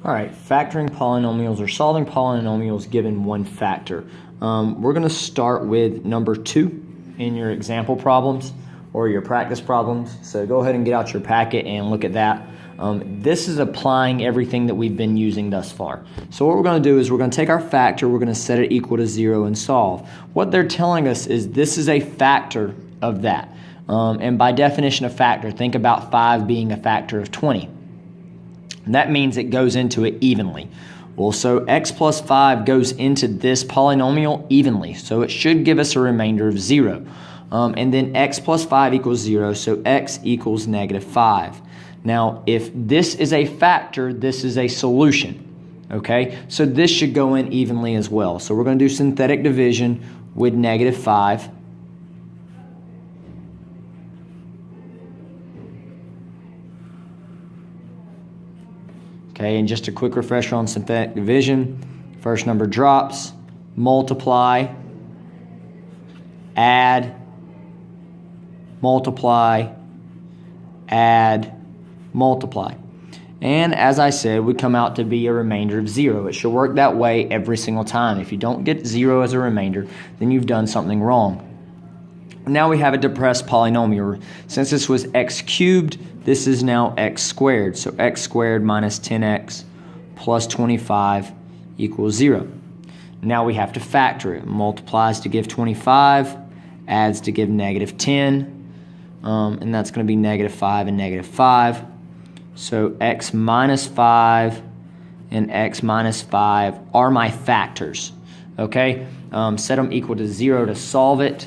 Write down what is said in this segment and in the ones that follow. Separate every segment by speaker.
Speaker 1: All right, factoring polynomials or solving polynomials given one factor. We're going to start with number 2 in your example problems or your practice problems. So go ahead and get out your packet and look at that. This is applying everything that we've been using thus far. So what we're going to do is we're going to take our factor, we're going to set it equal to 0 and solve. What they're telling us is this is a factor of that. And by definition of factor, think about 5 being a factor of 20. That means it goes into it evenly. Well, so x plus 5 goes into this polynomial evenly, so it should give us a remainder of 0. And then x plus 5 equals 0, so x equals negative 5. Now, if this is a factor, this is a solution, okay? So this should go in evenly as well. So we're going to do synthetic division with negative 5. Okay, and just a quick refresher on synthetic division. First number drops, multiply, add, multiply, add, multiply. And as I said, we come out to be a remainder of 0. It should work that way every single time. If you don't get 0 as a remainder, then you've done something wrong. Now we have a depressed polynomial. Since this was x cubed, this is now x squared. So x squared minus 10x plus 25 equals 0. Now we have to factor it. Multiplies to give 25, adds to give negative 10, and that's going to be negative 5 and negative 5. So x minus 5 and x minus 5 are my factors. Okay, set them equal to 0 to solve it.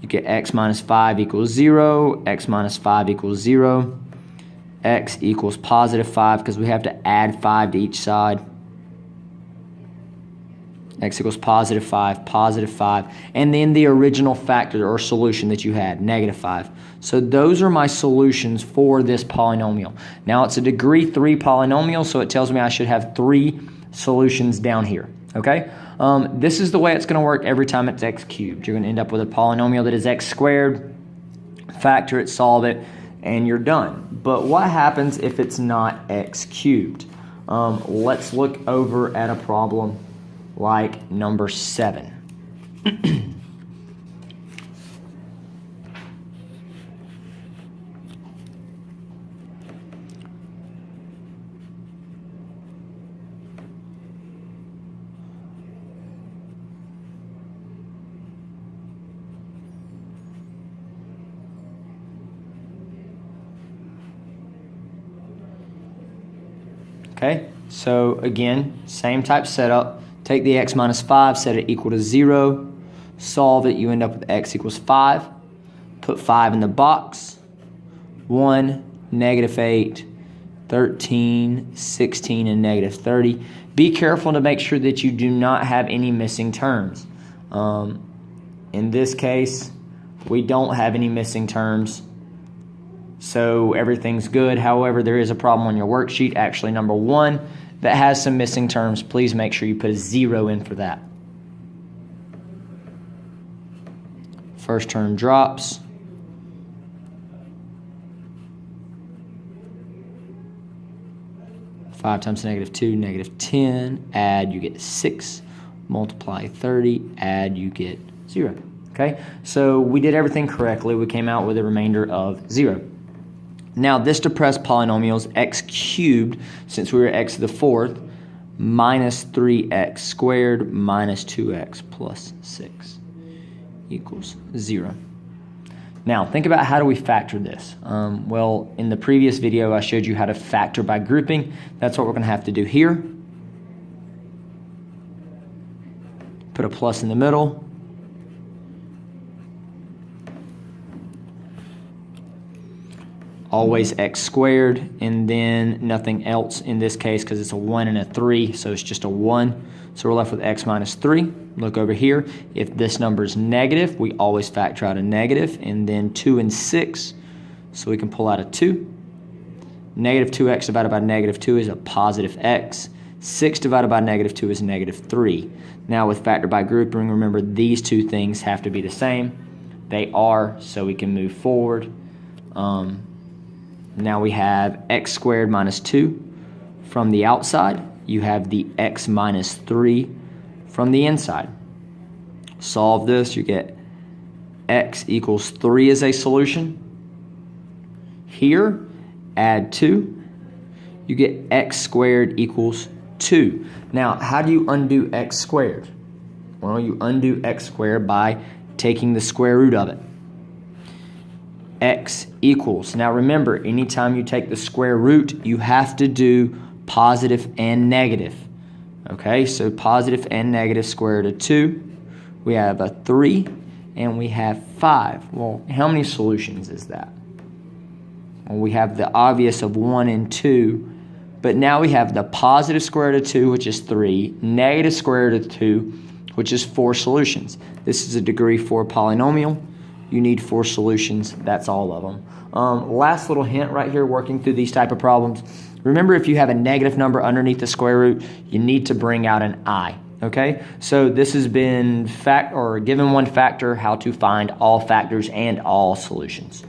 Speaker 1: You get x minus 5 equals 0, x minus 5 equals 0, x equals positive 5 because we have to add 5 to each side. X equals positive 5, and then the original factor or solution that you had, negative 5. So those are my solutions for this polynomial. Now it's a degree 3 polynomial, so it tells me I should have 3 solutions down here, okay? This is the way it's going to work every time it's x cubed. You're going to end up with a polynomial that is x squared, factor it, solve it, and you're done. But what happens if it's not x cubed? Let's look over at a problem like number 7. Okay, so again, same type setup. Take the x minus 5, set it equal to 0. Solve it, you end up with x equals 5. Put 5 in the box. 1, negative 8, 13, 16, and negative 30. Be careful to make sure that you do not have any missing terms. In this case, we don't have any missing terms, so everything's good. However, there is a problem on your worksheet, actually number 1, that has some missing terms. Please make sure you put a 0 in for that. First term drops. Five times negative 2, negative 10. Add, you get 6. Multiply 30. Add, you get 0. Okay, so we did everything correctly. We came out with a remainder of 0. Now this depressed polynomial is x cubed, since we were x to the 4th, minus 3x squared minus 2x plus 6 equals 0. Now think about how do we factor this. Well, in the previous video I showed you how to factor by grouping. That's what we're going to have to do here. Put a plus in the middle. Always x squared, and then nothing else in this case because it's a 1 and a 3, so it's just a 1. So we're left with x minus 3. Look over here. If this number is negative, we always factor out a negative, and then 2 and 6, so we can pull out a 2. Negative 2x divided by negative 2 is a positive x. 6 divided by negative 2 is negative 3. Now with factor by grouping, remember these two things have to be the same. They are, so we can move forward. Now we have x squared minus 2 from the outside, you have the x minus 3 from the inside. Solve this, you get x equals 3 as a solution. Here, add 2, you get x squared equals 2. Now, how do you undo x squared? Well, you undo x squared by taking the square root of it. X equals. Now remember, anytime you take the square root, you have to do positive and negative. Okay, so positive and negative square root of 2. We have a 3 and we have 5. Well, how many solutions is that? Well, we have the obvious of 1 and 2, but now we have the positive square root of 2, which is 3, negative square root of 2, which is 4 solutions. This is a degree 4 polynomial. You need 4 solutions. That's all of them. Last little hint right here, working through these type of problems. Remember, if you have a negative number underneath the square root, you need to bring out an I. Okay, so this has been given one factor, how to find all factors and all solutions.